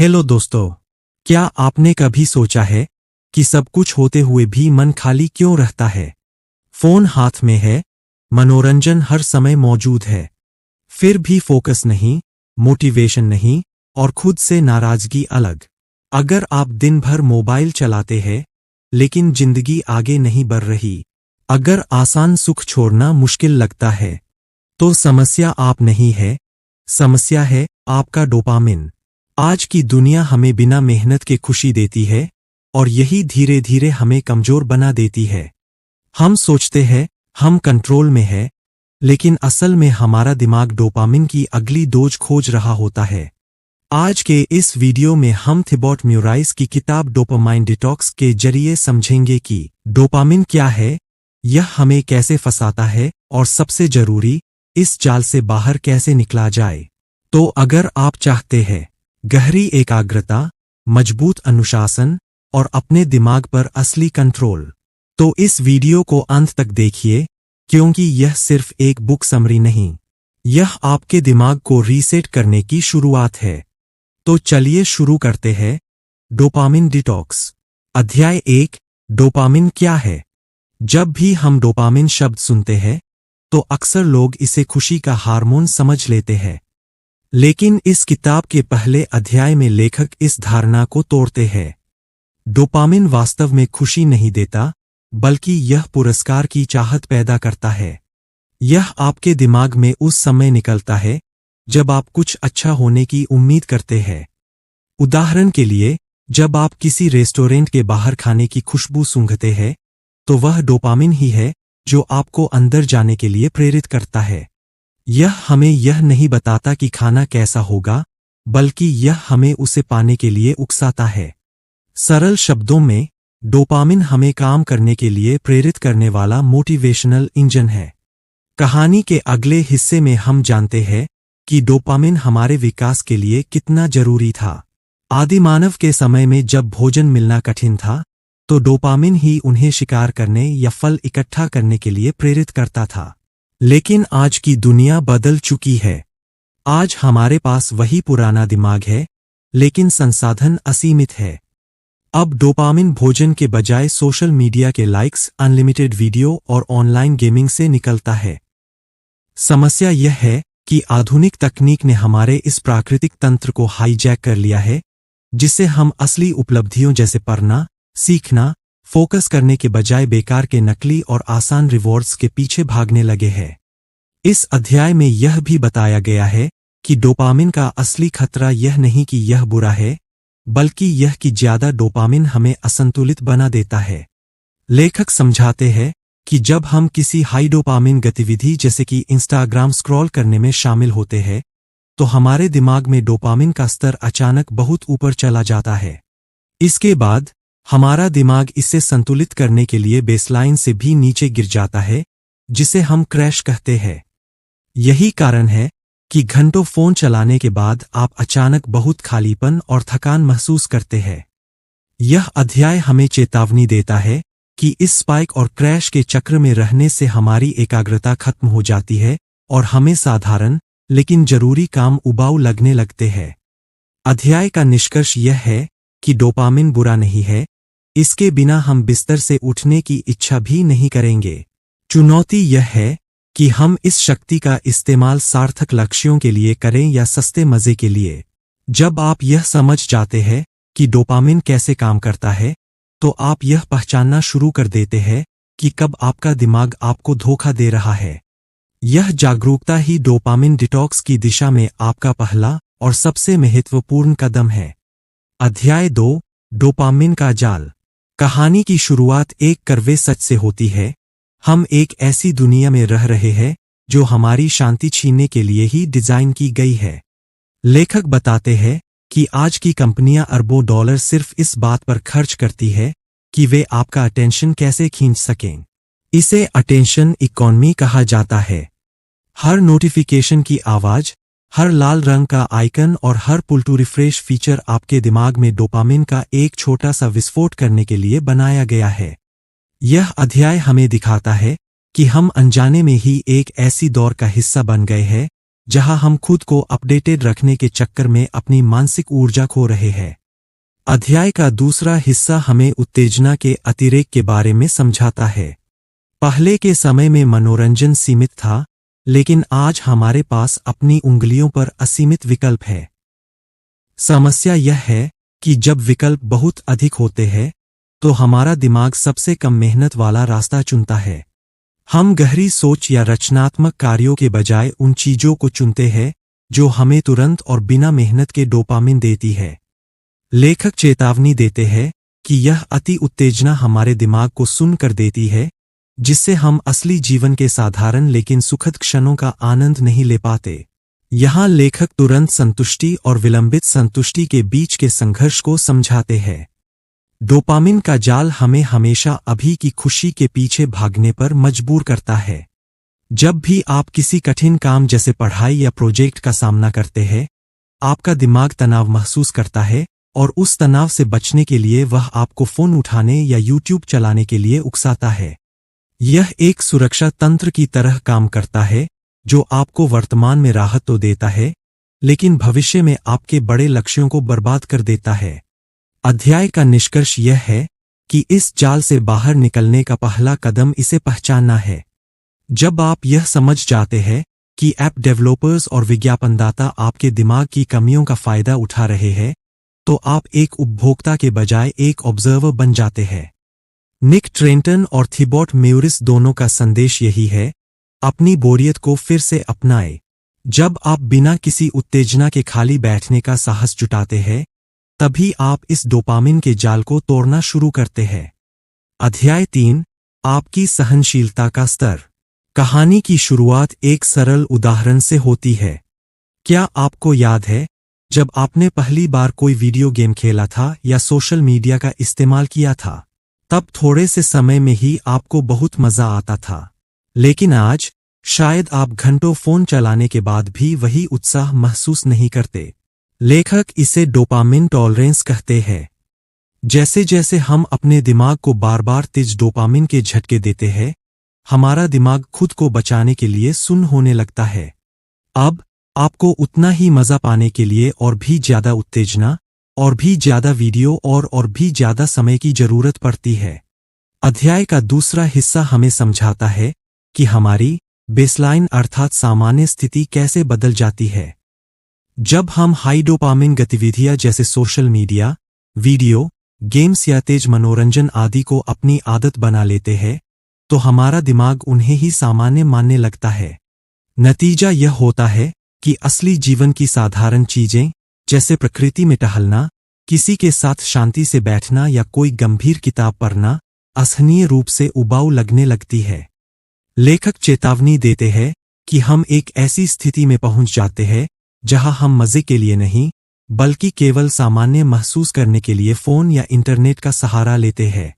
Hello दोस्तों, क्या आपने कभी सोचा है कि सब कुछ होते हुए भी मन खाली क्यों रहता है? फोन हाथ में है, मनोरंजन हर समय मौजूद है, फिर भी फोकस नहीं, मोटिवेशन नहीं और खुद से नाराजगी अलग। अगर आप दिन भर मोबाइल चलाते हैं लेकिन जिंदगी आगे नहीं बढ़ रही, अगर आसान सुख छोड़ना मुश्किल लगता है, तो समस्या आप नहीं है, समस्या है आपका डोपामिन। आज की दुनिया हमें बिना मेहनत के खुशी देती है और यही धीरे धीरे हमें कमजोर बना देती है। हम सोचते हैं हम कंट्रोल में है, लेकिन असल में हमारा दिमाग डोपामिन की अगली डोज खोज रहा होता है। आज के इस वीडियो में हम थिबॉट म्यूराइस की किताब डोपामाइन डिटॉक्स के जरिए समझेंगे कि डोपामिन क्या है, यह हमें कैसे फंसाता है और सबसे जरूरी, इस जाल से बाहर कैसे निकला जाए। तो अगर आप चाहते हैं गहरी एकाग्रता, मजबूत अनुशासन और अपने दिमाग पर असली कंट्रोल, तो इस वीडियो को अंत तक देखिए, क्योंकि यह सिर्फ एक बुक समरी नहीं, यह आपके दिमाग को रीसेट करने की शुरुआत है। तो चलिए शुरू करते हैं। Dopamine detox. अध्याय 1। डोपामिन क्या है? जब भी हम डोपामिन शब्द सुनते हैं तो अक्सर लोग इसे खुशी का हार्मोन समझ लेते हैं, लेकिन इस किताब के पहले अध्याय में लेखक इस धारणा को तोड़ते हैं। डोपामिन वास्तव में खुशी नहीं देता, बल्कि यह पुरस्कार की चाहत पैदा करता है। यह आपके दिमाग में उस समय निकलता है जब आप कुछ अच्छा होने की उम्मीद करते हैं। उदाहरण के लिए, जब आप किसी रेस्टोरेंट के बाहर खाने की खुशबू सूंघते हैं, तो वह डोपामिन ही है जो आपको अंदर जाने के लिए प्रेरित करता है। यह हमें यह नहीं बताता कि खाना कैसा होगा, बल्कि यह हमें उसे पाने के लिए उकसाता है। सरल शब्दों में, डोपामिन हमें काम करने के लिए प्रेरित करने वाला मोटिवेशनल इंजन है। कहानी के अगले हिस्से में हम जानते हैं कि डोपामिन हमारे विकास के लिए कितना जरूरी था। आदिमानव के समय में जब भोजन मिलना कठिन था, तो डोपामिन ही उन्हें शिकार करने या फल इकट्ठा करने के लिए प्रेरित करता था। लेकिन आज की दुनिया बदल चुकी है। आज हमारे पास वही पुराना दिमाग है, लेकिन संसाधन असीमित है। अब डोपामिन भोजन के बजाय सोशल मीडिया के लाइक्स, अनलिमिटेड वीडियो और ऑनलाइन गेमिंग से निकलता है। समस्या यह है कि आधुनिक तकनीक ने हमारे इस प्राकृतिक तंत्र को हाईजैक कर लिया है, जिससे हम असली उपलब्धियों जैसे पढ़ना, सीखना, फोकस करने के बजाय बेकार के नकली और आसान रिवॉर्ड्स के पीछे भागने लगे हैं। इस अध्याय में यह भी बताया गया है कि डोपामिन का असली खतरा यह नहीं कि यह बुरा है, बल्कि यह कि ज्यादा डोपामिन हमें असंतुलित बना देता है। लेखक समझाते हैं कि जब हम किसी हाई डोपामिन गतिविधि जैसे कि इंस्टाग्राम स्क्रॉल करने में शामिल होते हैं, तो हमारे दिमाग में डोपामिन का स्तर अचानक बहुत ऊपर चला जाता है। इसके बाद हमारा दिमाग इसे संतुलित करने के लिए बेसलाइन से भी नीचे गिर जाता है, जिसे हम क्रैश कहते हैं। यही कारण है कि घंटों फोन चलाने के बाद आप अचानक बहुत खालीपन और थकान महसूस करते हैं। यह अध्याय हमें चेतावनी देता है कि इस स्पाइक और क्रैश के चक्र में रहने से हमारी एकाग्रता खत्म हो जाती है और हमें साधारण लेकिन जरूरी काम उबाऊ लगने लगते हैं। अध्याय का निष्कर्ष यह है कि डोपामिन बुरा नहीं है, इसके बिना हम बिस्तर से उठने की इच्छा भी नहीं करेंगे। चुनौती यह है कि हम इस शक्ति का इस्तेमाल सार्थक लक्ष्यों के लिए करें या सस्ते मजे के लिए। जब आप यह समझ जाते हैं कि डोपामिन कैसे काम करता है, तो आप यह पहचानना शुरू कर देते हैं कि कब आपका दिमाग आपको धोखा दे रहा है। यह जागरूकता ही डोपामिन डिटॉक्स की दिशा में आपका पहला और सबसे महत्वपूर्ण कदम है। अध्याय 2। डोपामिन का जाल। कहानी की शुरुआत एक कड़वे सच से होती है। हम एक ऐसी दुनिया में रह रहे हैं जो हमारी शांति छीनने के लिए ही डिजाइन की गई है। लेखक बताते हैं कि आज की कंपनियां अरबों डॉलर सिर्फ इस बात पर खर्च करती है कि वे आपका अटेंशन कैसे खींच सकें। इसे अटेंशन इकोनॉमी कहा जाता है। हर नोटिफिकेशन की आवाज, हर लाल रंग का आइकन और हर पुल टू रिफ्रेश फीचर आपके दिमाग में डोपामिन का एक छोटा सा विस्फोट करने के लिए बनाया गया है। यह अध्याय हमें दिखाता है कि हम अनजाने में ही एक ऐसी दौर का हिस्सा बन गए हैं जहां हम खुद को अपडेटेड रखने के चक्कर में अपनी मानसिक ऊर्जा खो रहे हैं। अध्याय का दूसरा हिस्सा हमें उत्तेजना के अतिरेक के बारे में समझाता है। पहले के समय में मनोरंजन सीमित था, लेकिन आज हमारे पास अपनी उंगलियों पर असीमित विकल्प है। समस्या यह है कि जब विकल्प बहुत अधिक होते हैं, तो हमारा दिमाग सबसे कम मेहनत वाला रास्ता चुनता है। हम गहरी सोच या रचनात्मक कार्यों के बजाय उन चीजों को चुनते हैं जो हमें तुरंत और बिना मेहनत के डोपामिन देती है। लेखक चेतावनी देते हैं कि यह अति उत्तेजना हमारे दिमाग को सुन कर देती है, जिससे हम असली जीवन के साधारण लेकिन सुखद क्षणों का आनंद नहीं ले पाते। यहाँ लेखक तुरंत संतुष्टि और विलंबित संतुष्टि के बीच के संघर्ष को समझाते हैं। डोपामिन का जाल हमें हमेशा अभी की खुशी के पीछे भागने पर मजबूर करता है। जब भी आप किसी कठिन काम जैसे पढ़ाई या प्रोजेक्ट का सामना करते हैं, आपका दिमाग तनाव महसूस करता है और उस तनाव से बचने के लिए वह आपको फोन उठाने या यूट्यूब चलाने के लिए उकसाता है। यह एक सुरक्षा तंत्र की तरह काम करता है जो आपको वर्तमान में राहत तो देता है, लेकिन भविष्य में आपके बड़े लक्ष्यों को बर्बाद कर देता है। अध्याय का निष्कर्ष यह है कि इस जाल से बाहर निकलने का पहला कदम इसे पहचानना है। जब आप यह समझ जाते हैं कि ऐप डेवलपर्स और विज्ञापनदाता आपके दिमाग की कमियों का फायदा उठा रहे हैं, तो आप एक उपभोक्ता के बजाय एक ऑब्जर्वर बन जाते हैं। निक ट्रेंटन और थिबॉट म्यूरिस दोनों का संदेश यही है, अपनी बोरियत को फिर से अपनाएं। जब आप बिना किसी उत्तेजना के खाली बैठने का साहस जुटाते हैं, तभी आप इस डोपामिन के जाल को तोड़ना शुरू करते हैं। अध्याय 3, आपकी सहनशीलता का स्तर। कहानी की शुरुआत एक सरल उदाहरण से होती है। क्या आपको याद है जब आपने पहली बार कोई वीडियो गेम खेला था या सोशल मीडिया का इस्तेमाल किया था? तब थोड़े से समय में ही आपको बहुत मजा आता था, लेकिन आज शायद आप घंटों फोन चलाने के बाद भी वही उत्साह महसूस नहीं करते। लेखक इसे डोपामिन टॉलरेंस कहते हैं। जैसे जैसे हम अपने दिमाग को बार बार तेज डोपामिन के झटके देते हैं, हमारा दिमाग खुद को बचाने के लिए सुन्न होने लगता है। अब आपको उतना ही मजा पाने के लिए और भी ज्यादा उत्तेजना, और भी ज्यादा वीडियो और भी ज्यादा समय की जरूरत पड़ती है। अध्याय का दूसरा हिस्सा हमें समझाता है कि हमारी बेसलाइन अर्थात सामान्य स्थिति कैसे बदल जाती है। जब हम हाई डोपामिन गतिविधियां जैसे सोशल मीडिया, वीडियो गेम्स या तेज मनोरंजन आदि को अपनी आदत बना लेते हैं, तो हमारा दिमाग उन्हें ही सामान्य मानने लगता है। नतीजा यह होता है कि असली जीवन की साधारण चीजें जैसे प्रकृति में टहलना, किसी के साथ शांति से बैठना या कोई गंभीर किताब पढ़ना असहनीय रूप से उबाऊ लगने लगती है। लेखक चेतावनी देते हैं कि हम एक ऐसी स्थिति में पहुंच जाते हैं जहां हम मजे के लिए नहीं, बल्कि केवल सामान्य महसूस करने के लिए फोन या इंटरनेट का सहारा लेते हैं।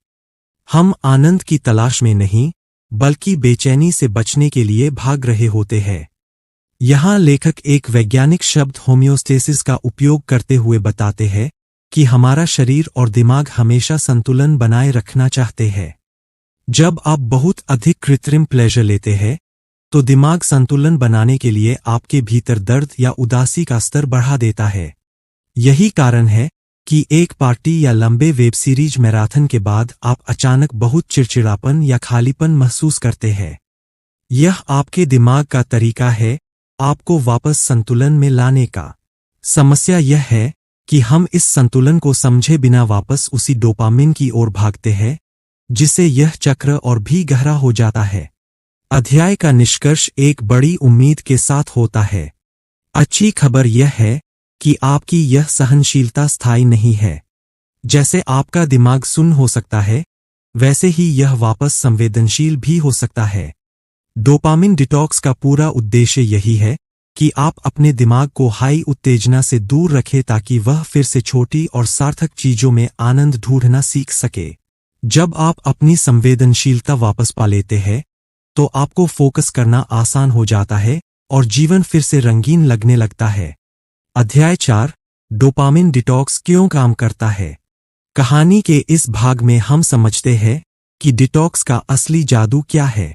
हम आनंद की तलाश में नहीं, बल्कि बेचैनी से बचने के लिए भाग रहे होते हैं। यहाँ लेखक एक वैज्ञानिक शब्द होम्योस्टेसिस का उपयोग करते हुए बताते हैं कि हमारा शरीर और दिमाग हमेशा संतुलन बनाए रखना चाहते हैं। जब आप बहुत अधिक कृत्रिम प्लेजर लेते हैं, तो दिमाग संतुलन बनाने के लिए आपके भीतर दर्द या उदासी का स्तर बढ़ा देता है। यही कारण है कि एक पार्टी या लंबे वेब सीरीज मैराथन के बाद आप अचानक बहुत चिड़चिड़ापन या खालीपन महसूस करते हैं। यह आपके दिमाग का तरीका है आपको वापस संतुलन में लाने का। समस्या यह है कि हम इस संतुलन को समझे बिना वापस उसी डोपामिन की ओर भागते हैं, जिससे यह चक्र और भी गहरा हो जाता है। अध्याय का निष्कर्ष एक बड़ी उम्मीद के साथ होता है। अच्छी खबर यह है कि आपकी यह सहनशीलता स्थायी नहीं है। जैसे आपका दिमाग सुन्न हो सकता है, वैसे ही यह वापस संवेदनशील भी हो सकता है। डोपामिन डिटॉक्स का पूरा उद्देश्य यही है कि आप अपने दिमाग को हाई उत्तेजना से दूर रखें ताकि वह फिर से छोटी और सार्थक चीजों में आनंद ढूंढना सीख सके। जब आप अपनी संवेदनशीलता वापस पा लेते हैं, तो आपको फोकस करना आसान हो जाता है और जीवन फिर से रंगीन लगने लगता है। अध्याय 4, डोपामिन डिटॉक्स क्यों काम करता है। कहानी के इस भाग में हम समझते हैं कि डिटॉक्स का असली जादू क्या है।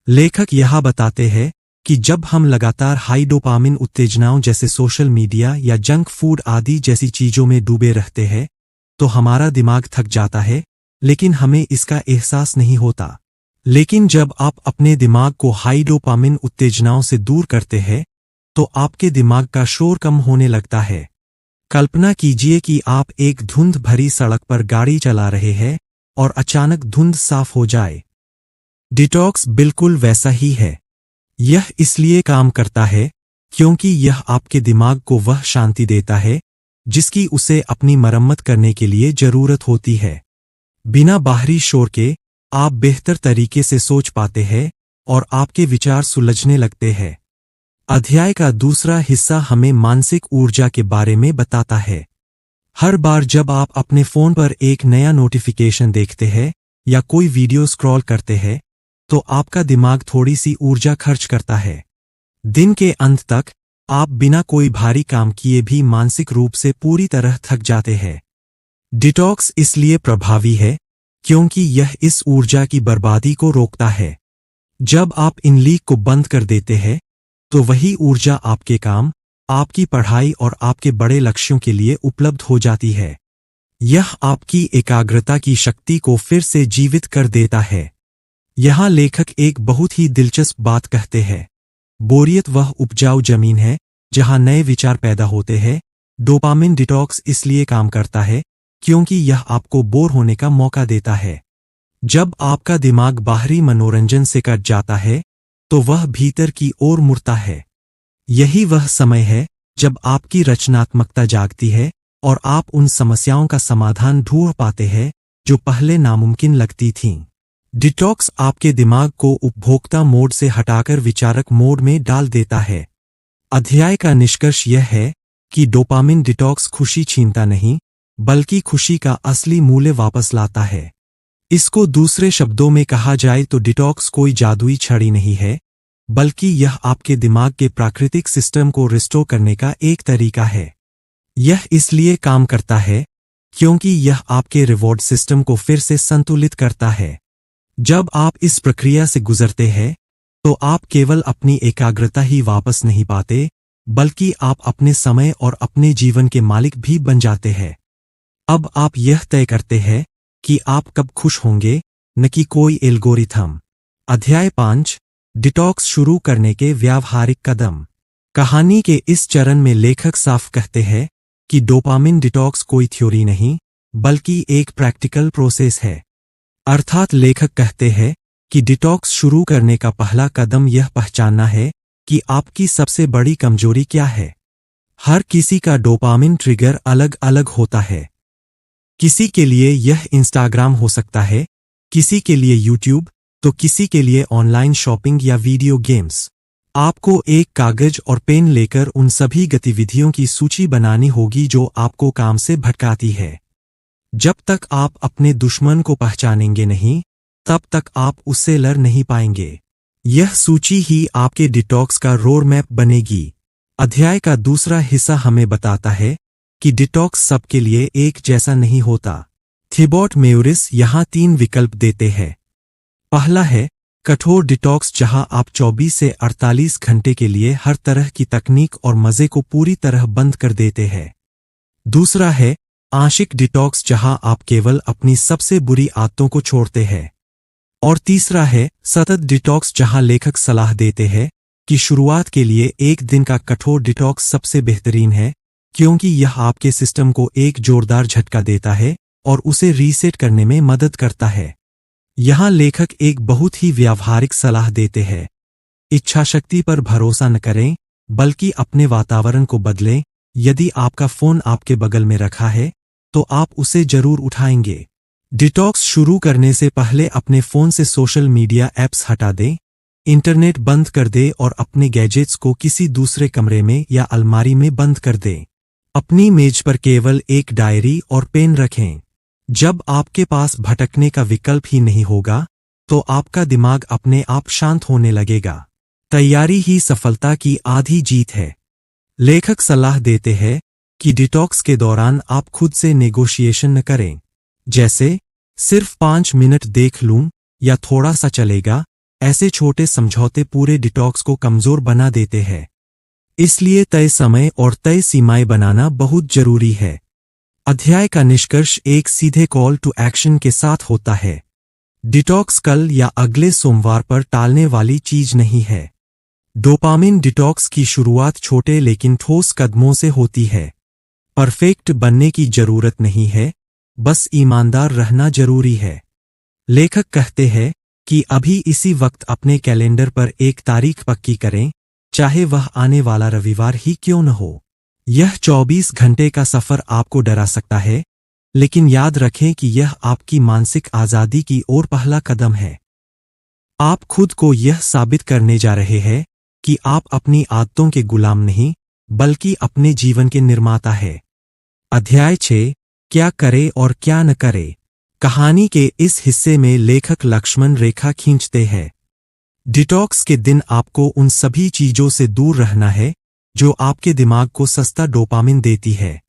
लेखक यह बताते हैं कि जब हम लगातार हाई डोपामिन उत्तेजनाओं जैसे सोशल मीडिया या जंक फूड आदि जैसी चीजों में डूबे रहते हैं तो हमारा दिमाग थक जाता है, लेकिन हमें इसका एहसास नहीं होता। लेकिन जब आप अपने दिमाग को हाई डोपामिन उत्तेजनाओं से दूर करते हैं तो आपके दिमाग का शोर कम होने लगता है। कल्पना कीजिए कि आप एक धुंध भरी सड़क पर गाड़ी चला रहे हैं और अचानक धुंध साफ हो जाए। डिटॉक्स बिल्कुल वैसा ही है। यह इसलिए काम करता है क्योंकि यह आपके दिमाग को वह शांति देता है जिसकी उसे अपनी मरम्मत करने के लिए जरूरत होती है। बिना बाहरी शोर के आप बेहतर तरीके से सोच पाते हैं और आपके विचार सुलझने लगते हैं। अध्याय का दूसरा हिस्सा हमें मानसिक ऊर्जा के बारे में बताता है। हर बार जब आप अपने फोन पर एक नया नोटिफिकेशन देखते हैं या कोई वीडियो स्क्रॉल करते हैं तो आपका दिमाग थोड़ी सी ऊर्जा खर्च करता है। दिन के अंत तक आप बिना कोई भारी काम किए भी मानसिक रूप से पूरी तरह थक जाते हैं। डिटॉक्स इसलिए प्रभावी है क्योंकि यह इस ऊर्जा की बर्बादी को रोकता है। जब आप इन लीक को बंद कर देते हैं तो वही ऊर्जा आपके काम, आपकी पढ़ाई और आपके बड़े लक्ष्यों के लिए उपलब्ध हो जाती है। यह आपकी एकाग्रता की शक्ति को फिर से जीवित कर देता है। यहाँ लेखक एक बहुत ही दिलचस्प बात कहते हैं। बोरियत वह उपजाऊ जमीन है जहाँ नए विचार पैदा होते हैं। डोपामिन डिटॉक्स इसलिए काम करता है क्योंकि यह आपको बोर होने का मौका देता है। जब आपका दिमाग बाहरी मनोरंजन से कट जाता है तो वह भीतर की ओर मुड़ता है। यही वह समय है जब आपकी रचनात्मकता जागती है और आप उन समस्याओं का समाधान ढूंढ पाते हैं जो पहले नामुमकिन लगती थीं। डिटॉक्स आपके दिमाग को उपभोक्ता मोड से हटाकर विचारक मोड में डाल देता है। अध्याय का निष्कर्ष यह है कि डोपामिन डिटॉक्स खुशी छीनता नहीं, बल्कि खुशी का असली मूल्य वापस लाता है। इसको दूसरे शब्दों में कहा जाए तो डिटॉक्स कोई जादुई छड़ी नहीं है, बल्कि यह आपके दिमाग के प्राकृतिक सिस्टम को रिस्टोर करने का एक तरीका है। यह इसलिए काम करता है क्योंकि यह आपके रिवॉर्ड सिस्टम को फिर से संतुलित करता है। जब आप इस प्रक्रिया से गुजरते हैं तो आप केवल अपनी एकाग्रता ही वापस नहीं पाते, बल्कि आप अपने समय और अपने जीवन के मालिक भी बन जाते हैं। अब आप यह तय करते हैं कि आप कब खुश होंगे, न कि कोई एल्गोरिथम। अध्याय 5 डिटॉक्स शुरू करने के व्यावहारिक कदम। कहानी के इस चरण में लेखक साफ कहते हैं कि डोपामिन डिटॉक्स कोई थ्योरी नहीं, बल्कि एक प्रैक्टिकल प्रोसेस है। अर्थात लेखक कहते हैं कि डिटॉक्स शुरू करने का पहला कदम यह पहचानना है कि आपकी सबसे बड़ी कमजोरी क्या है। हर किसी का डोपामिन ट्रिगर अलग अलग होता है। किसी के लिए यह इंस्टाग्राम हो सकता है, किसी के लिए यूट्यूब, तो किसी के लिए ऑनलाइन शॉपिंग या वीडियो गेम्स। आपको एक कागज और पेन लेकर उन सभी गतिविधियों की सूची बनानी होगी जो आपको काम से भटकाती है। जब तक आप अपने दुश्मन को पहचानेंगे नहीं, तब तक आप उससे लड़ नहीं पाएंगे। यह सूची ही आपके डिटॉक्स का रोड मैप बनेगी। अध्याय का दूसरा हिस्सा हमें बताता है कि डिटॉक्स सबके लिए एक जैसा नहीं होता। थिबॉट मेयोरिस यहाँ 3 विकल्प देते हैं। पहला है कठोर डिटॉक्स, जहां आप 24 से 48 घंटे के लिए हर तरह की तकनीक और मजे को पूरी तरह बंद कर देते हैं। दूसरा है आंशिक डिटॉक्स, जहां आप केवल अपनी सबसे बुरी आदतों को छोड़ते हैं। और तीसरा है सतत डिटॉक्स, जहां लेखक सलाह देते हैं कि शुरुआत के लिए एक दिन का कठोर डिटॉक्स सबसे बेहतरीन है, क्योंकि यह आपके सिस्टम को एक जोरदार झटका देता है और उसे रीसेट करने में मदद करता है। यहाँ लेखक एक बहुत ही व्यावहारिक सलाह देते हैं। इच्छाशक्ति पर भरोसा न करें, बल्कि अपने वातावरण को बदलें। यदि आपका फोन आपके बगल में रखा है तो आप उसे जरूर उठाएंगे। डिटॉक्स शुरू करने से पहले अपने फोन से सोशल मीडिया ऐप्स हटा दें, इंटरनेट बंद कर दें और अपने गैजेट्स को किसी दूसरे कमरे में या अलमारी में बंद कर दें। अपनी मेज पर केवल एक डायरी और पेन रखें। जब आपके पास भटकने का विकल्प ही नहीं होगा तो आपका दिमाग अपने आप शांत होने लगेगा। तैयारी ही सफलता की आधी जीत है। लेखक सलाह देते हैं कि डिटॉक्स के दौरान आप खुद से नेगोशिएशन न करें, जैसे सिर्फ 5 मिनट देख लूं या थोड़ा सा चलेगा। ऐसे छोटे समझौते पूरे डिटॉक्स को कमजोर बना देते हैं। इसलिए तय समय और तय सीमाएं बनाना बहुत जरूरी है। अध्याय का निष्कर्ष एक सीधे कॉल टू एक्शन के साथ होता है। डिटॉक्स कल या अगले सोमवार पर टालने वाली चीज नहीं है। डोपामिन डिटॉक्स की शुरुआत छोटे लेकिन ठोस कदमों से होती है। परफेक्ट बनने की जरूरत नहीं है, बस ईमानदार रहना जरूरी है। लेखक कहते हैं कि अभी इसी वक्त अपने कैलेंडर पर एक तारीख पक्की करें, चाहे वह आने वाला रविवार ही क्यों न हो। यह 24 घंटे का सफर आपको डरा सकता है, लेकिन याद रखें कि यह आपकी मानसिक आजादी की ओर पहला कदम है। आप खुद को यह साबित करने जा रहे हैं कि आप अपनी आदतों के गुलाम नहीं, बल्कि अपने जीवन के निर्माता हैं। अध्याय 6, क्या करे और क्या न करे। कहानी के इस हिस्से में लेखक लक्ष्मण रेखा खींचते हैं। डिटॉक्स के दिन आपको उन सभी चीजों से दूर रहना है जो आपके दिमाग को सस्ता डोपामिन देती है।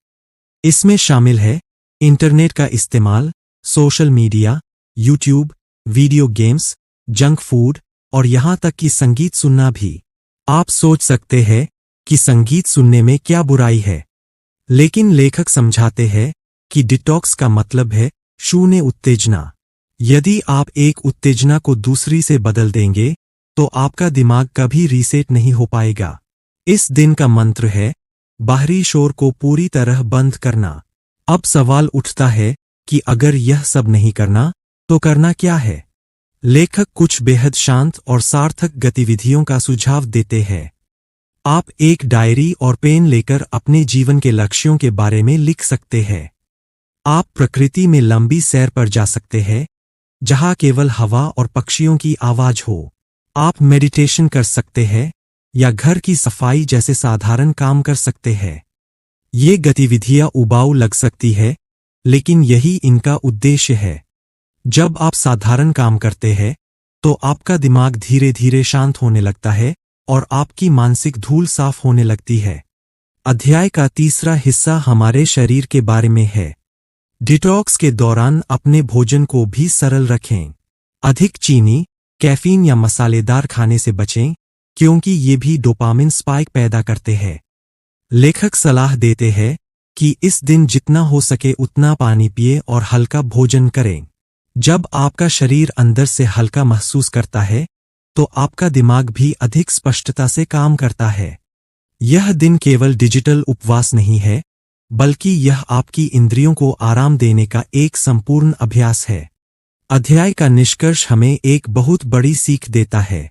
इसमें शामिल है इंटरनेट का इस्तेमाल, social media, YouTube, video games, junk food और यहां तक कि संगीत सुनना भी। आप सोच सकते हैं कि संगीत सुनने में क्या बुराई है, लेकिन लेखक समझाते हैं कि डिटॉक्स का मतलब है शून्य उत्तेजना। यदि आप एक उत्तेजना को दूसरी से बदल देंगे तो आपका दिमाग कभी रीसेट नहीं हो पाएगा। इस दिन का मंत्र है बाहरी शोर को पूरी तरह बंद करना। अब सवाल उठता है कि अगर यह सब नहीं करना तो करना क्या है। लेखक कुछ बेहद शांत और सार्थक गतिविधियों का सुझाव देते हैं। आप एक डायरी और पेन लेकर अपने जीवन के लक्ष्यों के बारे में लिख सकते हैं। आप प्रकृति में लंबी सैर पर जा सकते हैं, जहां केवल हवा और पक्षियों की आवाज हो। आप मेडिटेशन कर सकते हैं या घर की सफाई जैसे साधारण काम कर सकते हैं। ये गतिविधियां उबाऊ लग सकती है, लेकिन यही इनका उद्देश्य है। जब आप साधारण काम करते हैं तो आपका दिमाग धीरे धीरे शांत होने लगता है और आपकी मानसिक धूल साफ होने लगती है। अध्याय का तीसरा हिस्सा हमारे शरीर के बारे में है। डिटॉक्स के दौरान अपने भोजन को भी सरल रखें। अधिक चीनी, कैफीन या मसालेदार खाने से बचें, क्योंकि ये भी डोपामिन स्पाइक पैदा करते हैं। लेखक सलाह देते हैं कि इस दिन जितना हो सके उतना पानी पिए और हल्का भोजन करें। जब आपका शरीर अंदर से हल्का महसूस करता है तो आपका दिमाग भी अधिक स्पष्टता से काम करता है। यह दिन केवल डिजिटल उपवास नहीं है, बल्कि यह आपकी इंद्रियों को आराम देने का एक संपूर्ण अभ्यास है। अध्याय का निष्कर्ष हमें एक बहुत बड़ी सीख देता है।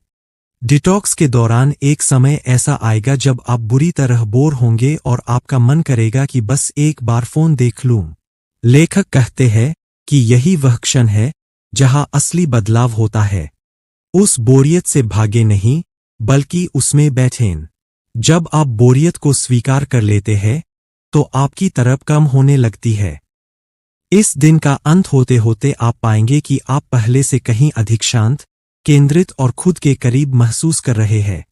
डिटॉक्स के दौरान एक समय ऐसा आएगा जब आप बुरी तरह बोर होंगे और आपका मन करेगा कि बस एक बार फोन देख लूं। लेखक कहते हैं कि यही वह क्षण है जहां असली बदलाव होता है। उस बोरियत से भागे नहीं, बल्कि उसमें बैठें। जब आप बोरियत को स्वीकार कर लेते हैं तो आपकी तड़प कम होने लगती है। इस दिन का अंत होते होते आप पाएंगे कि आप पहले से कहीं अधिक शांत, केंद्रित और खुद के करीब महसूस कर रहे हैं।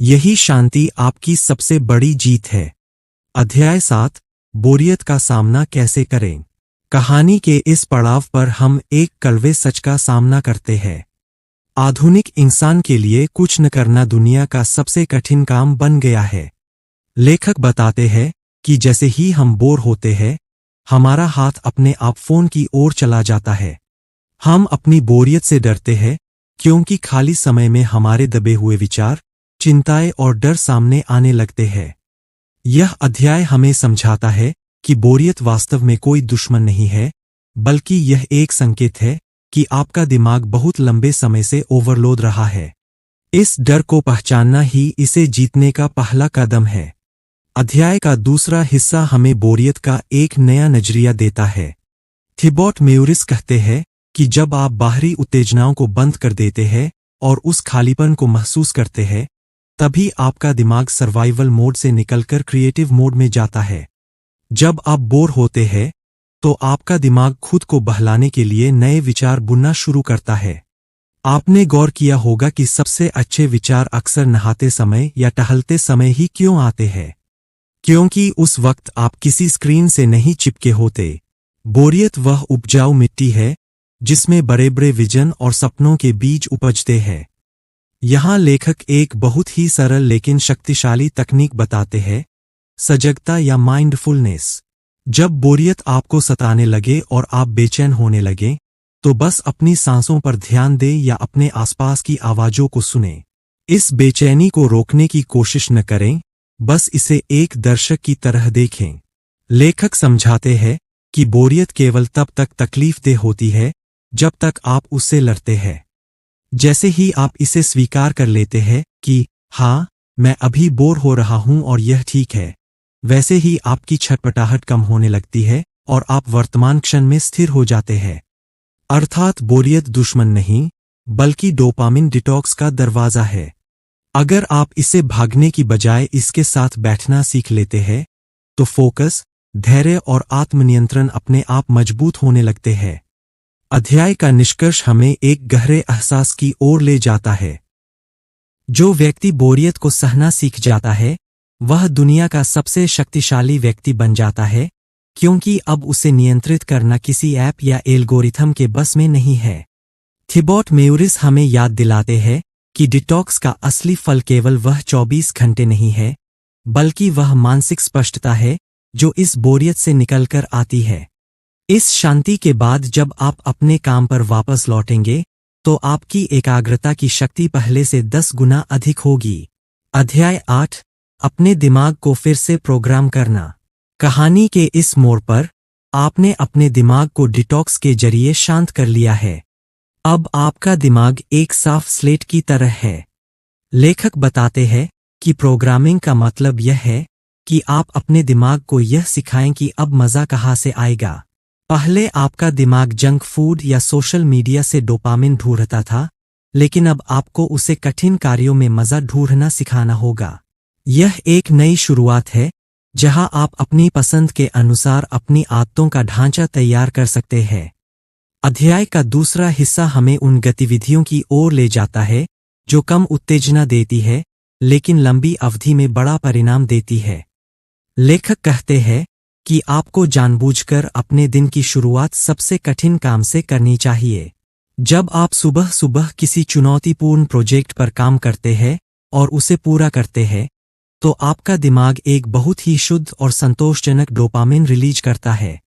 यही शांति आपकी सबसे बड़ी जीत है। अध्याय 7, बोरियत का सामना कैसे करें। कहानी के इस पड़ाव पर हम एक कड़वे सच का सामना करते हैं। आधुनिक इंसान के लिए कुछ न करना दुनिया का सबसे कठिन काम बन गया है। लेखक बताते हैं कि जैसे ही हम बोर होते हैं, हमारा हाथ अपने आप फोन की ओर चला जाता है। हम अपनी बोरियत से डरते हैं, क्योंकि खाली समय में हमारे दबे हुए विचार, चिंताएं और डर सामने आने लगते हैं। यह अध्याय हमें समझाता है कि बोरियत वास्तव में कोई दुश्मन नहीं है, बल्कि यह एक संकेत है कि आपका दिमाग बहुत लंबे समय से ओवरलोड रहा है। इस डर को पहचानना ही इसे जीतने का पहला कदम है। अध्याय का दूसरा हिस्सा हमें बोरियत का एक नया नजरिया देता है। थिबॉट मेयोरिस कहते हैं कि जब आप बाहरी उत्तेजनाओं को बंद कर देते हैं और उस खालीपन को महसूस करते हैं, तभी आपका दिमाग सर्वाइवल मोड से निकलकर क्रिएटिव मोड में जाता है। जब आप बोर होते हैं तो आपका दिमाग खुद को बहलाने के लिए नए विचार बुनना शुरू करता है। आपने गौर किया होगा कि सबसे अच्छे विचार अक्सर नहाते समय या टहलते समय ही क्यों आते हैं, क्योंकि उस वक्त आप किसी स्क्रीन से नहीं चिपके होते। बोरियत वह उपजाऊ मिट्टी है जिसमें बड़े बड़े विजन और सपनों के बीज उपजते हैं। यहाँ लेखक एक बहुत ही सरल लेकिन शक्तिशाली तकनीक बताते हैं, सजगता या माइंडफुलनेस। जब बोरियत आपको सताने लगे और आप बेचैन होने लगे, तो बस अपनी सांसों पर ध्यान दें या अपने आसपास की आवाजों को सुनें। इस बेचैनी को रोकने की कोशिश न करें, बस इसे एक दर्शक की तरह देखें। लेखक समझाते हैं कि बोरियत केवल तब तक तकलीफदेह होती है जब तक आप उससे लड़ते हैं। जैसे ही आप इसे स्वीकार कर लेते हैं कि हाँ, मैं अभी बोर हो रहा हूं और यह ठीक है, वैसे ही आपकी छटपटाहट कम होने लगती है और आप वर्तमान क्षण में स्थिर हो जाते हैं। अर्थात बोरियत दुश्मन नहीं, बल्कि डोपामिन डिटॉक्स का दरवाजा है। अगर आप इसे भागने की बजाय इसके साथ बैठना सीख लेते हैं, तो फोकस, धैर्य और आत्मनियंत्रण अपने आप मजबूत होने लगते हैं। अध्याय का निष्कर्ष हमें एक गहरे एहसास की ओर ले जाता है। जो व्यक्ति बोरियत को सहना सीख जाता है, वह दुनिया का सबसे शक्तिशाली व्यक्ति बन जाता है, क्योंकि अब उसे नियंत्रित करना किसी ऐप या एल्गोरिथम के बस में नहीं है। थिबॉट मेउरिस हमें याद दिलाते हैं कि डिटॉक्स का असली फल केवल वह 24 घंटे नहीं है, बल्कि वह मानसिक स्पष्टता है जो इस बोरियत से निकलकर आती है। इस शांति के बाद जब आप अपने काम पर वापस लौटेंगे, तो आपकी एकाग्रता की शक्ति पहले से 10 गुना अधिक होगी। अध्याय 8, अपने दिमाग को फिर से प्रोग्राम करना। कहानी के इस मोड़ पर आपने अपने दिमाग को डिटॉक्स के जरिए शांत कर लिया है। अब आपका दिमाग एक साफ स्लेट की तरह है। लेखक बताते हैं कि प्रोग्रामिंग का मतलब यह है कि आप अपने दिमाग को यह सिखाएं कि अब मज़ा कहाँ से आएगा। पहले आपका दिमाग जंक फूड या सोशल मीडिया से डोपामिन ढूंढता था, लेकिन अब आपको उसे कठिन कार्यों में मज़ा ढूंढना सिखाना होगा। यह एक नई शुरुआत है, जहां आप अपनी पसंद के अनुसार अपनी आदतों का ढांचा तैयार कर सकते हैं। अध्याय का दूसरा हिस्सा हमें उन गतिविधियों की ओर ले जाता है जो कम उत्तेजना देती है, लेकिन लंबी अवधि में बड़ा परिणाम देती है। लेखक कहते हैं कि आपको जानबूझकर अपने दिन की शुरुआत सबसे कठिन काम से करनी चाहिए। जब आप सुबह सुबह किसी चुनौतीपूर्ण प्रोजेक्ट पर काम करते हैं और उसे पूरा करते हैं, तो आपका दिमाग एक बहुत ही शुद्ध और संतोषजनक डोपामिन रिलीज करता है।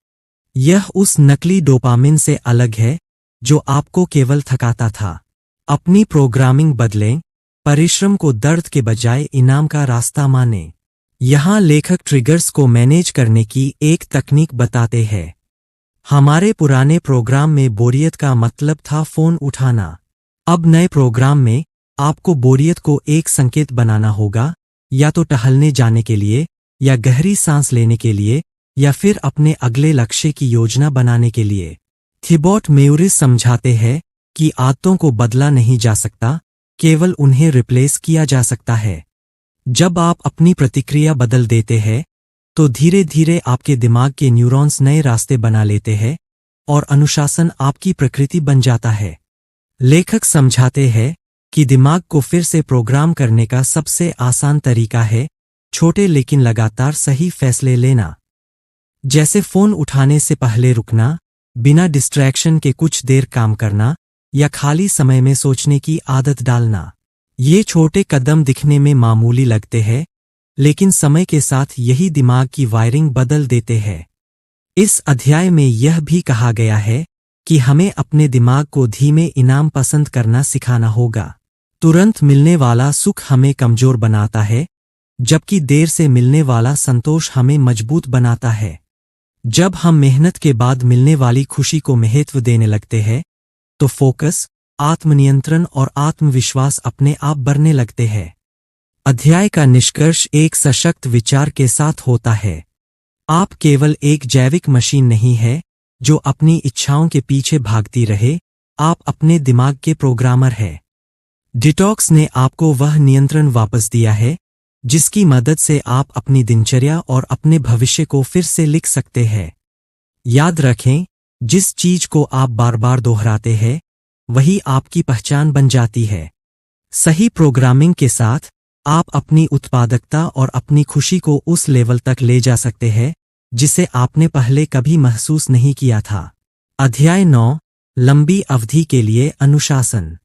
यह उस नकली डोपामिन से अलग है जो आपको केवल थकाता था। अपनी प्रोग्रामिंग बदलें, परिश्रम को दर्द के बजाय इनाम का रास्ता मानें। यहाँ लेखक ट्रिगर्स को मैनेज करने की एक तकनीक बताते हैं। हमारे पुराने प्रोग्राम में बोरियत का मतलब था फोन उठाना। अब नए प्रोग्राम में आपको बोरियत को एक संकेत बनाना होगा, या तो टहलने जाने के लिए, या गहरी सांस लेने के लिए, या फिर अपने अगले लक्ष्य की योजना बनाने के लिए। थिबॉट मेउरिस समझाते हैं कि आदतों को बदला नहीं जा सकता, केवल उन्हें रिप्लेस किया जा सकता है। जब आप अपनी प्रतिक्रिया बदल देते हैं, तो धीरे धीरे आपके दिमाग के न्यूरॉन्स नए रास्ते बना लेते हैं और अनुशासन आपकी प्रकृति बन जाता है। लेखक समझाते हैं कि दिमाग को फिर से प्रोग्राम करने का सबसे आसान तरीका है छोटे लेकिन लगातार सही फैसले लेना। जैसे फोन उठाने से पहले रुकना, बिना डिस्ट्रैक्शन के कुछ देर काम करना, या खाली समय में सोचने की आदत डालना। ये छोटे कदम दिखने में मामूली लगते हैं, लेकिन समय के साथ यही दिमाग की वायरिंग बदल देते हैं। इस अध्याय में यह भी कहा गया है कि हमें अपने दिमाग को धीमे इनाम पसंद करना सिखाना होगा। तुरंत मिलने वाला सुख हमें कमजोर बनाता है, जबकि देर से मिलने वाला संतोष हमें मजबूत बनाता है। जब हम मेहनत के बाद मिलने वाली खुशी को महत्व देने लगते हैं, तो फोकस, आत्मनियंत्रण और आत्मविश्वास अपने आप बढ़ने लगते हैं। अध्याय का निष्कर्ष एक सशक्त विचार के साथ होता है। आप केवल एक जैविक मशीन नहीं है जो अपनी इच्छाओं के पीछे भागती रहे, आप अपने दिमाग के प्रोग्रामर हैं। डिटॉक्स ने आपको वह नियंत्रण वापस दिया है जिसकी मदद से आप अपनी दिनचर्या और अपने भविष्य को फिर से लिख सकते हैं। याद रखें, जिस चीज को आप बार बार दोहराते हैं, वही आपकी पहचान बन जाती है। सही प्रोग्रामिंग के साथ आप अपनी उत्पादकता और अपनी खुशी को उस लेवल तक ले जा सकते हैं जिसे आपने पहले कभी महसूस नहीं किया था। अध्याय 9, लंबी अवधि के लिए अनुशासन।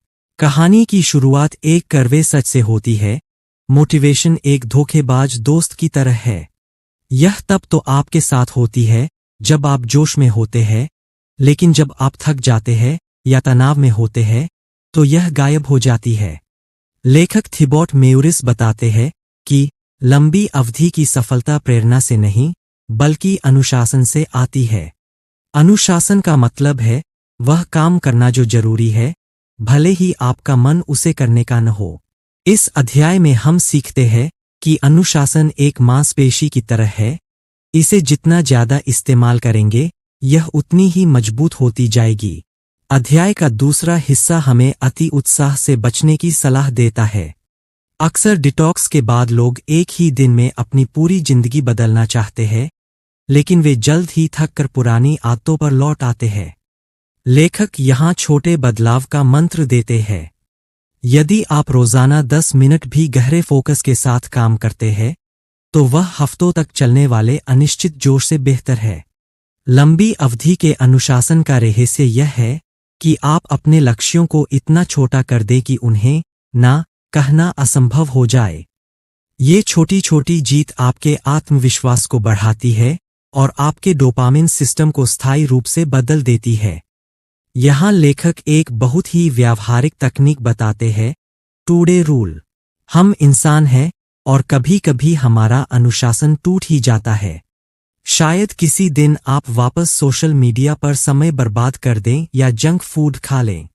कहानी की शुरुआत एक कड़वे सच से होती है। मोटिवेशन एक धोखेबाज दोस्त की तरह है। यह तब तो आपके साथ होती है जब आप जोश में होते हैं, लेकिन जब आप थक जाते हैं या तनाव में होते हैं तो यह गायब हो जाती है। लेखक थिबॉट मेयूरिस बताते हैं कि लंबी अवधि की सफलता प्रेरणा से नहीं बल्कि अनुशासन से आती है। अनुशासन का मतलब है वह काम करना जो जरूरी है, भले ही आपका मन उसे करने का न हो। इस अध्याय में हम सीखते हैं कि अनुशासन एक मांसपेशी की तरह है। इसे जितना ज्यादा इस्तेमाल करेंगे यह उतनी ही मजबूत होती जाएगी। अध्याय का दूसरा हिस्सा हमें अति उत्साह से बचने की सलाह देता है। अक्सर डिटॉक्स के बाद लोग एक ही दिन में अपनी पूरी जिंदगी बदलना चाहते हैं, लेकिन वे जल्द ही थक कर पुरानी आदतों पर लौट आते हैं। लेखक यहाँ छोटे बदलाव का मंत्र देते हैं। यदि आप रोजाना 10 मिनट भी गहरे फोकस के साथ काम करते हैं तो वह हफ्तों तक चलने वाले अनिश्चित जोश से बेहतर है। लंबी अवधि के अनुशासन का रहस्य यह है कि आप अपने लक्ष्यों को इतना छोटा कर दें कि उन्हें ना कहना असंभव हो जाए। ये छोटी छोटी जीत आपके आत्मविश्वास को बढ़ाती है और आपके डोपामिन सिस्टम को स्थायी रूप से बदल देती है। यहाँ लेखक एक बहुत ही व्यावहारिक तकनीक बताते हैं, टू-डे रूल। हम इंसान हैं और कभी कभी हमारा अनुशासन टूट ही जाता है। शायद किसी दिन आप वापस सोशल मीडिया पर समय बर्बाद कर दें या जंक फूड खा लें।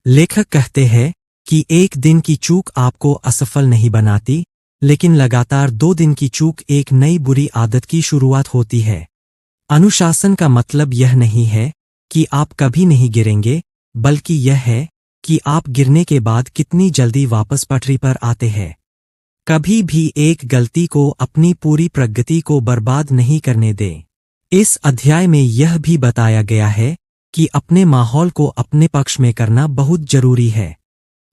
लेखक कहते हैं कि एक दिन की चूक आपको असफल नहीं बनाती, लेकिन लगातार 2 दिन की चूक एक नई बुरी आदत की शुरुआत होती है। अनुशासन का मतलब यह नहीं है कि आप कभी नहीं गिरेंगे, बल्कि यह है कि आप गिरने के बाद कितनी जल्दी वापस पटरी पर आते हैं। कभी भी एक गलती को अपनी पूरी प्रगति को बर्बाद नहीं करने दें। इस अध्याय में यह भी बताया गया है कि अपने माहौल को अपने पक्ष में करना बहुत जरूरी है।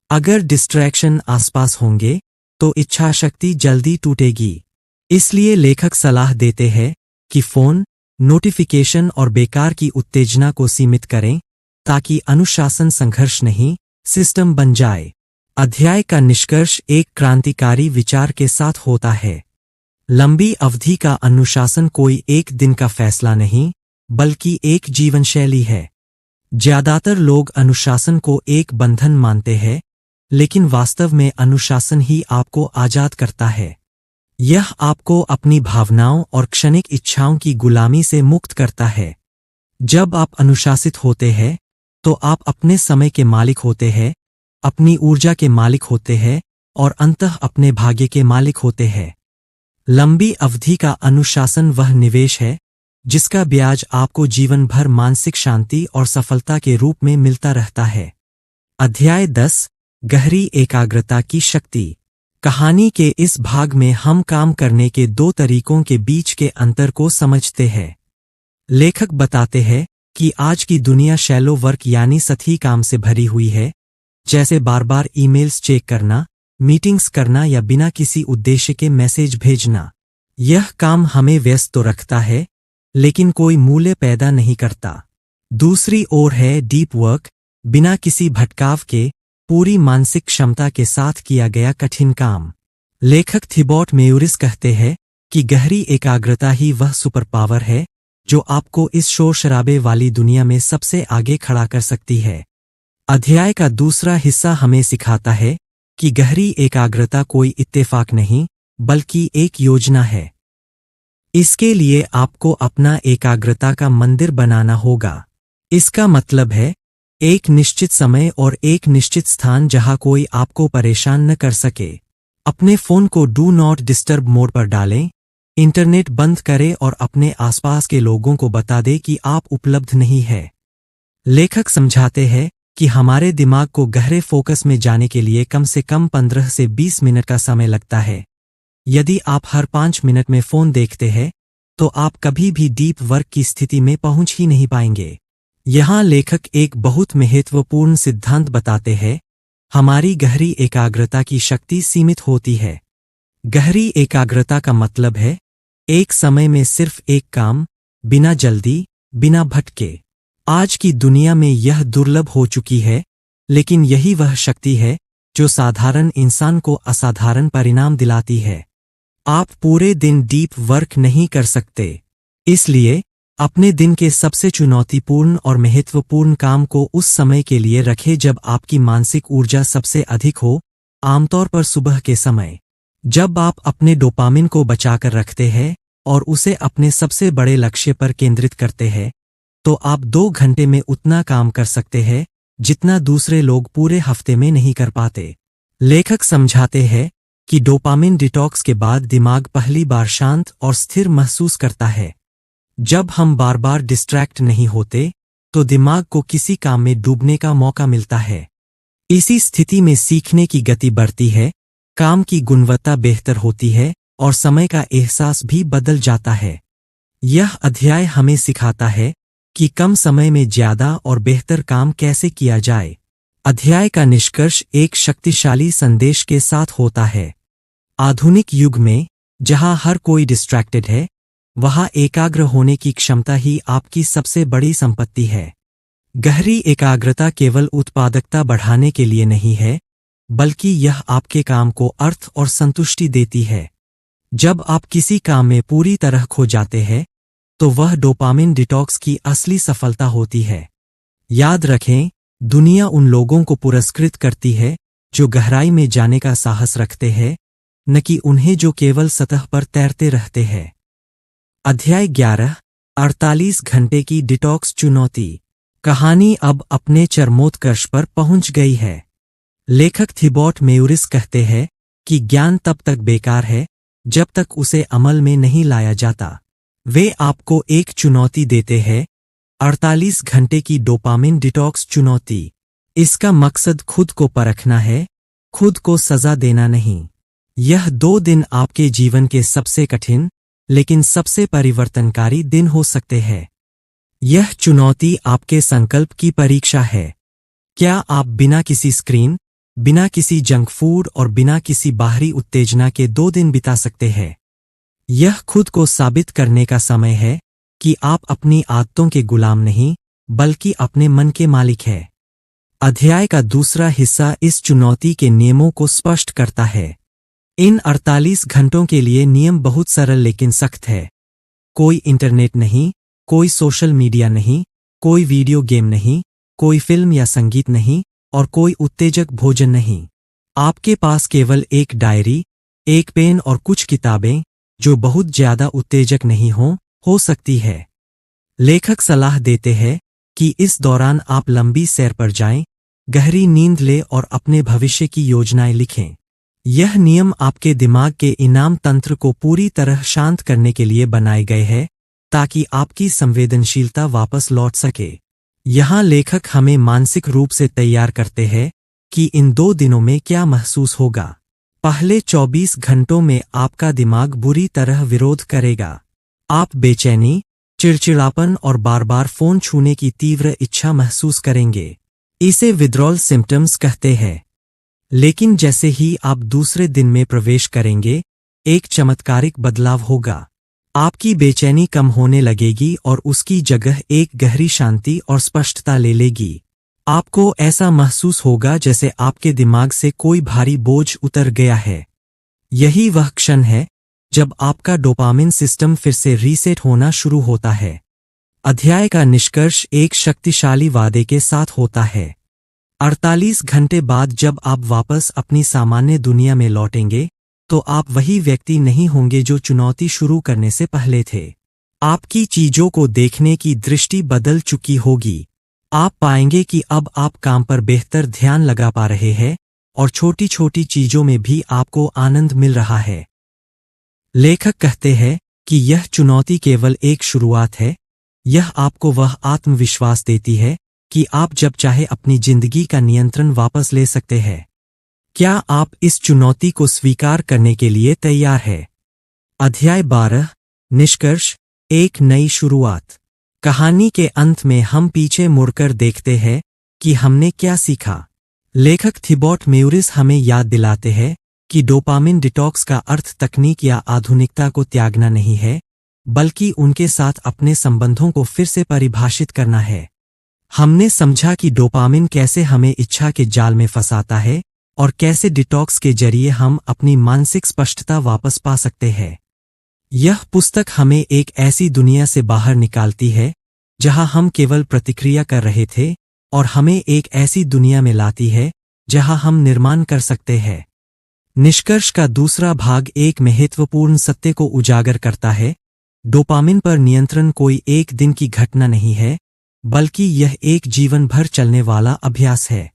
अगर डिस्ट्रैक्शन आसपास होंगे तो इच्छा शक्ति जल्दी टूटेगी। इसलिए लेखक सलाह देते हैं कि फोन, नोटिफिकेशन और बेकार की उत्तेजना को सीमित करें ताकि अनुशासन संघर्ष नहीं, सिस्टम बन जाए। अध्याय का निष्कर्ष एक क्रांतिकारी विचार के साथ होता है। लंबी अवधि का अनुशासन कोई एक दिन का फैसला नहीं, बल्कि एक जीवन शैली है। ज्यादातर लोग अनुशासन को एक बंधन मानते हैं, लेकिन वास्तव में अनुशासन ही आपको आजाद करता है। यह आपको अपनी भावनाओं और क्षणिक इच्छाओं की गुलामी से मुक्त करता है। जब आप अनुशासित होते हैं तो आप अपने समय के मालिक होते हैं, अपनी ऊर्जा के मालिक होते हैं और अंततः अपने भाग्य के मालिक होते हैं। लंबी अवधि का अनुशासन वह निवेश है जिसका ब्याज आपको जीवन भर मानसिक शांति और सफलता के रूप में मिलता रहता है। अध्याय 10, गहरी एकाग्रता की शक्ति। कहानी के इस भाग में हम काम करने के 2 तरीकों के बीच के अंतर को समझते हैं। लेखक बताते हैं कि आज की दुनिया शैलो वर्क यानी सतही काम से भरी हुई है, जैसे बार बार ईमेल्स चेक करना, मीटिंग्स करना या बिना किसी उद्देश्य के मैसेज भेजना। यह काम हमें व्यस्त तो रखता है, लेकिन कोई मूल्य पैदा नहीं करता। दूसरी ओर है डीप वर्क, बिना किसी भटकाव के, पूरी मानसिक क्षमता के साथ किया गया कठिन काम। लेखक थिबॉट मेयूरिस कहते हैं कि गहरी एकाग्रता ही वह सुपर पावर है जो आपको इस शोर शराबे वाली दुनिया में सबसे आगे खड़ा कर सकती है। अध्याय का दूसरा हिस्सा हमें सिखाता है कि गहरी एकाग्रता कोई इत्तेफाक नहीं, बल्कि एक योजना है। इसके लिए आपको अपना एकाग्रता का मंदिर बनाना होगा। इसका मतलब है एक निश्चित समय और एक निश्चित स्थान जहां कोई आपको परेशान न कर सके। अपने फोन को डू नॉट डिस्टर्ब मोड पर डालें, इंटरनेट बंद करें और अपने आसपास के लोगों को बता दें कि आप उपलब्ध नहीं है। लेखक समझाते हैं कि हमारे दिमाग को गहरे फोकस में जाने के लिए कम से कम 15 से 20 मिनट का समय लगता है। यदि आप हर 5 मिनट में फोन देखते हैं तो आप कभी भी डीप वर्क की स्थिति में पहुंच ही नहीं पाएंगे। यहाँ लेखक एक बहुत महत्वपूर्ण सिद्धांत बताते हैं, हमारी गहरी एकाग्रता की शक्ति सीमित होती है। गहरी एकाग्रता का मतलब है एक समय में सिर्फ एक काम, बिना जल्दी, बिना भटके। आज की दुनिया में यह दुर्लभ हो चुकी है लेकिन यही वह शक्ति है जो साधारण इंसान को असाधारण परिणाम दिलाती है। आप पूरे दिन डीप वर्क नहीं कर सकते, इसलिए अपने दिन के सबसे चुनौतीपूर्ण और महत्वपूर्ण काम को उस समय के लिए रखें जब आपकी मानसिक ऊर्जा सबसे अधिक हो, आमतौर पर सुबह के समय। जब आप अपने डोपामिन को बचाकर रखते हैं और उसे अपने सबसे बड़े लक्ष्य पर केंद्रित करते हैं, तो आप 2 घंटे में उतना काम कर सकते हैं जितना दूसरे लोग पूरे हफ्ते में नहीं कर पाते। लेखक समझाते हैं कि डोपामिन डिटॉक्स के बाद दिमाग पहली बार शांत और स्थिर महसूस करता है। जब हम बार बार डिस्ट्रैक्ट नहीं होते, तो दिमाग को किसी काम में डूबने का मौका मिलता है। इसी स्थिति में सीखने की गति बढ़ती है, काम की गुणवत्ता बेहतर होती है और समय का एहसास भी बदल जाता है। यह अध्याय हमें सिखाता है कि कम समय में ज्यादा और बेहतर काम कैसे किया जाए। अध्याय का निष्कर्ष एक शक्तिशाली संदेश के साथ होता है। आधुनिक युग में, जहां हर कोई डिस्ट्रैक्टेड है, वहां एकाग्र होने की क्षमता ही आपकी सबसे बड़ी संपत्ति है। गहरी एकाग्रता केवल उत्पादकता बढ़ाने के लिए नहीं है, बल्कि यह आपके काम को अर्थ और संतुष्टि देती है। जब आप किसी काम में पूरी तरह खो जाते हैं, तो वह डोपामिन डिटॉक्स की असली सफलता होती है। याद रखें, दुनिया उन लोगों को पुरस्कृत करती है जो गहराई में जाने का साहस रखते हैं, न कि उन्हें जो केवल सतह पर तैरते रहते हैं। अध्याय 11, 48 घंटे की डिटॉक्स चुनौती। कहानी अब अपने चरमोत्कर्ष पर पहुंच गई है। लेखक थिबॉट मेयूरिस कहते हैं कि ज्ञान तब तक बेकार है जब तक उसे अमल में नहीं लाया जाता। वे आपको एक चुनौती देते हैं, 48 घंटे की डोपामिन डिटॉक्स चुनौती। इसका मकसद खुद को परखना है, खुद को सजा देना नहीं। यह 2 दिन आपके जीवन के सबसे कठिन लेकिन सबसे परिवर्तनकारी दिन हो सकते हैं। यह चुनौती आपके संकल्प की परीक्षा है। क्या आप बिना किसी स्क्रीन, बिना किसी जंक फूड और बिना किसी बाहरी उत्तेजना के 2 दिन बिता सकते हैं? यह खुद को साबित करने का समय है कि आप अपनी आदतों के गुलाम नहीं, बल्कि अपने मन के मालिक हैं। अध्याय का दूसरा हिस्सा इस चुनौती के नियमों को स्पष्ट करता है। इन 48 घंटों के लिए नियम बहुत सरल लेकिन सख्त है। कोई इंटरनेट नहीं, कोई सोशल मीडिया नहीं, कोई वीडियो गेम नहीं, कोई फिल्म या संगीत नहीं और कोई उत्तेजक भोजन नहीं। आपके पास केवल एक डायरी, एक पेन और कुछ किताबें जो बहुत ज्यादा उत्तेजक नहीं हो सकती है। लेखक सलाह देते हैं कि इस दौरान आप लंबी सैर पर जाएं, गहरी नींद लें और अपने भविष्य की योजनाएं लिखें। यह नियम आपके दिमाग के इनाम तंत्र को पूरी तरह शांत करने के लिए बनाए गए हैं, ताकि आपकी संवेदनशीलता वापस लौट सके। यहाँ लेखक हमें मानसिक रूप से तैयार करते हैं कि इन 2 दिनों में क्या महसूस होगा। पहले 24 घंटों में आपका दिमाग बुरी तरह विरोध करेगा। आप बेचैनी, चिड़चिड़ापन और बार बार फोन छूने की तीव्र इच्छा महसूस करेंगे। इसे विथड्रॉल सिम्पटम्स कहते हैं। लेकिन जैसे ही आप दूसरे दिन में प्रवेश करेंगे, एक चमत्कारिक बदलाव होगा। आपकी बेचैनी कम होने लगेगी और उसकी जगह एक गहरी शांति और स्पष्टता ले लेगी। आपको ऐसा महसूस होगा जैसे आपके दिमाग से कोई भारी बोझ उतर गया है। यही वह क्षण है जब आपका डोपामिन सिस्टम फिर से रीसेट होना शुरू होता है। अध्याय का निष्कर्ष एक शक्तिशाली वादे के साथ होता है। 48 घंटे बाद जब आप वापस अपनी सामान्य दुनिया में लौटेंगे, तो आप वही व्यक्ति नहीं होंगे जो चुनौती शुरू करने से पहले थे। आपकी चीजों को देखने की दृष्टि बदल चुकी होगी। आप पाएंगे कि अब आप काम पर बेहतर ध्यान लगा पा रहे हैं और छोटी छोटी चीजों में भी आपको आनंद मिल रहा है। लेखक कहते हैं कि यह चुनौती केवल एक शुरुआत है। यह आपको वह आत्मविश्वास देती है कि आप जब चाहे अपनी जिंदगी का नियंत्रण वापस ले सकते हैं। क्या आप इस चुनौती को स्वीकार करने के लिए तैयार हैं? अध्याय 12, निष्कर्ष, एक नई शुरुआत। कहानी के अंत में हम पीछे मुड़कर देखते हैं कि हमने क्या सीखा। लेखक थिबॉट मेयूरिस हमें याद दिलाते हैं कि डोपामिन डिटॉक्स का अर्थ तकनीक या आधुनिकता को त्यागना नहीं है, बल्कि उनके साथ अपने संबंधों को फिर से परिभाषित करना है। हमने समझा कि डोपामिन कैसे हमें इच्छा के जाल में फंसाता है और कैसे डिटॉक्स के जरिए हम अपनी मानसिक स्पष्टता वापस पा सकते हैं। यह पुस्तक हमें एक ऐसी दुनिया से बाहर निकालती है जहां हम केवल प्रतिक्रिया कर रहे थे और हमें एक ऐसी दुनिया में लाती है जहां हम निर्माण कर सकते हैं। निष्कर्ष का दूसरा भाग एक महत्वपूर्ण सत्य को उजागर करता है। डोपामिन पर नियंत्रण कोई एक दिन की घटना नहीं है, बल्कि यह एक जीवन भर चलने वाला अभ्यास है।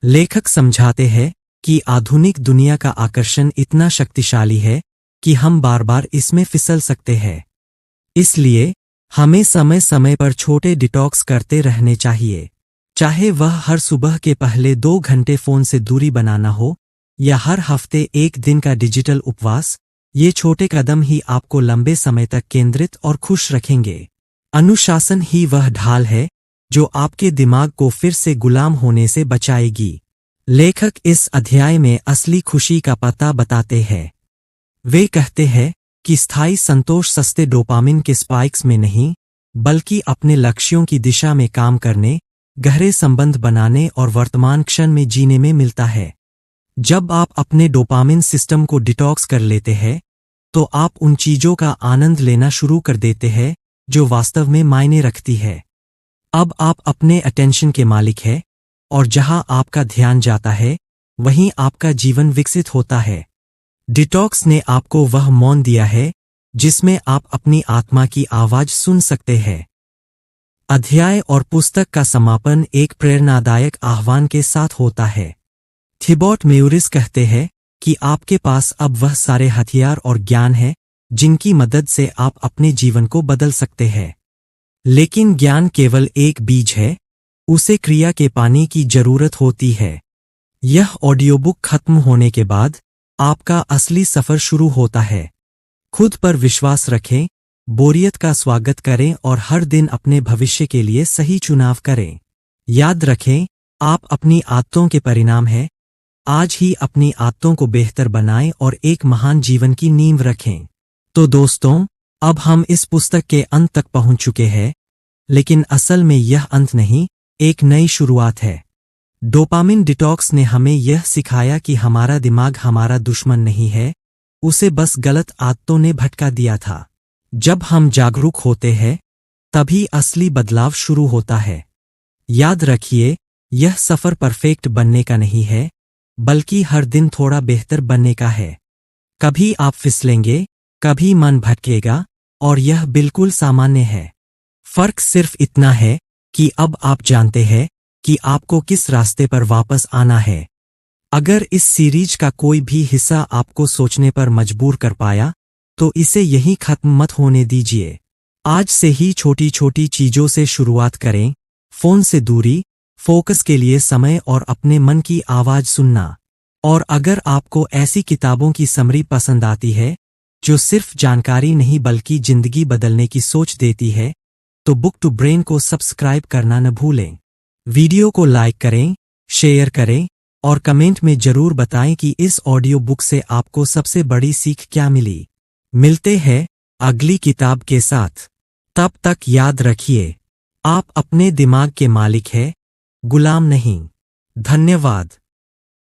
लेखक समझाते हैं कि आधुनिक दुनिया का आकर्षण इतना शक्तिशाली है कि हम बार बार इसमें फिसल सकते हैं। इसलिए हमें समय समय पर छोटे डिटॉक्स करते रहने चाहिए, चाहे वह हर सुबह के पहले 2 घंटे फोन से दूरी बनाना हो या हर हफ्ते 1 दिन का डिजिटल उपवास। ये छोटे कदम ही आपको लंबे समय तक केंद्रित और खुश रखेंगे। अनुशासन ही वह ढाल है जो आपके दिमाग को फिर से गुलाम होने से बचाएगी। लेखक इस अध्याय में असली खुशी का पता बताते हैं। वे कहते हैं कि स्थायी संतोष सस्ते डोपामिन के स्पाइक्स में नहीं, बल्कि अपने लक्ष्यों की दिशा में काम करने, गहरे संबंध बनाने और वर्तमान क्षण में जीने में मिलता है। जब आप अपने डोपामिन सिस्टम को डिटॉक्स कर लेते हैं, तो आप उन चीजों का आनंद लेना शुरू कर देते हैं जो वास्तव में मायने रखती है। अब आप अपने अटेंशन के मालिक हैं, और जहां आपका ध्यान जाता है, वहीं आपका जीवन विकसित होता है। डिटॉक्स ने आपको वह मौन दिया है जिसमें आप अपनी आत्मा की आवाज सुन सकते हैं। अध्याय और पुस्तक का समापन एक प्रेरणादायक आह्वान के साथ होता है। थिबॉट मेयूरिस कहते हैं कि आपके पास अब वह सारे हथियार और ज्ञान है जिनकी मदद से आप अपने जीवन को बदल सकते हैं। लेकिन ज्ञान केवल एक बीज है, उसे क्रिया के पानी की जरूरत होती है। यह ऑडियोबुक खत्म होने के बाद आपका असली सफर शुरू होता है। खुद पर विश्वास रखें, बोरियत का स्वागत करें और हर दिन अपने भविष्य के लिए सही चुनाव करें। याद रखें, आप अपनी आदतों के परिणाम हैं। आज ही अपनी आदतों को बेहतर बनाएं और एक महान जीवन की नींव रखें। तो दोस्तों, अब हम इस पुस्तक के अंत तक पहुंच चुके हैं, लेकिन असल में यह अंत नहीं, एक नई शुरुआत है। डोपामिन डिटॉक्स ने हमें यह सिखाया कि हमारा दिमाग हमारा दुश्मन नहीं है, उसे बस गलत आदतों ने भटका दिया था। जब हम जागरूक होते हैं, तभी असली बदलाव शुरू होता है। याद रखिए, यह सफर परफेक्ट बनने का नहीं है, बल्कि हर दिन थोड़ा बेहतर बनने का है। कभी आप फिसलेंगे, कभी मन भटकेगा, और यह बिल्कुल सामान्य है। फर्क सिर्फ इतना है कि अब आप जानते हैं कि आपको किस रास्ते पर वापस आना है। अगर इस सीरीज का कोई भी हिस्सा आपको सोचने पर मजबूर कर पाया, तो इसे यहीं खत्म मत होने दीजिए। आज से ही छोटी छोटी चीजों से शुरुआत करें। फोन से दूरी, फोकस के लिए समय और अपने मन की आवाज सुनना। और अगर आपको ऐसी किताबों की समरी पसंद आती है जो सिर्फ जानकारी नहीं बल्कि जिंदगी बदलने की सोच देती है, तो बुक टू ब्रेन को सब्सक्राइब करना न भूलें। वीडियो को लाइक करें, शेयर करें और कमेंट में जरूर बताएं कि इस ऑडियो बुक से आपको सबसे बड़ी सीख क्या मिली। मिलते हैं अगली किताब के साथ। तब तक याद रखिए, आप अपने दिमाग के मालिक हैं, गुलाम नहीं। धन्यवाद।